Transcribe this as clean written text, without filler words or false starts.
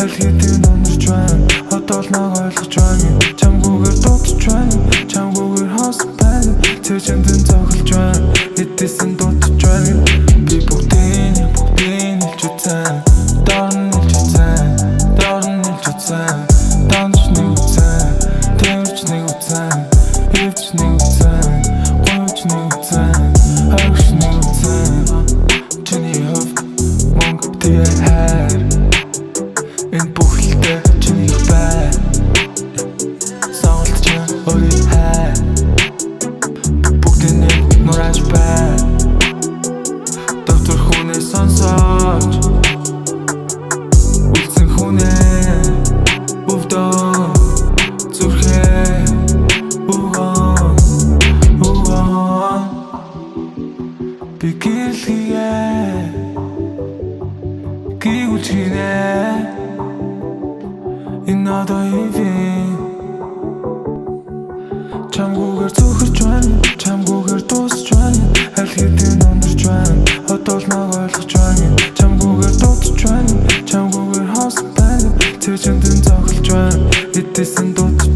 аль хэдийн унарч байна. Одоо л наг ойлгож байна. Чамгүйгээр дуудаж байна. Чамгүйгээр хоосон байна. Цэжэндэн зохилж байна. Эдээсэн дуудаж байна. Би бүгдийн илж үзэн. Дорн илж үзэн. Дорн илж үзэн. Донч нэг үзэн. Тэмч нэг үзэн. Эвч нэг үзэн. Гойч нэг үзэн. Агш нэг үзэн. Чиний хувьд мөнгө тэгээ хайр. Энэ бүхэлдээ чиний бай. Сонголт чинь өөрийн хай. Бүгдийн нэг нурааж бай. Доктор хүнээ сонсооч. Үлдсэн хүнээ өвдөө. Зүрхээ угон. Би гэрэлхийгээ гүйж хийнэ. Энэ одоо ивэн. Чамгүйгээр зүхэж байна. Чамгүйгээр дуусч байна. Аль хэдийн унарч байна. Одоо л наг ойлгож байна. Чамгүйгээр дуудаж байна. Чамгүйгээр хоосон байна. Цэжэндэн зохилж байна. Эдээсэн дуудаж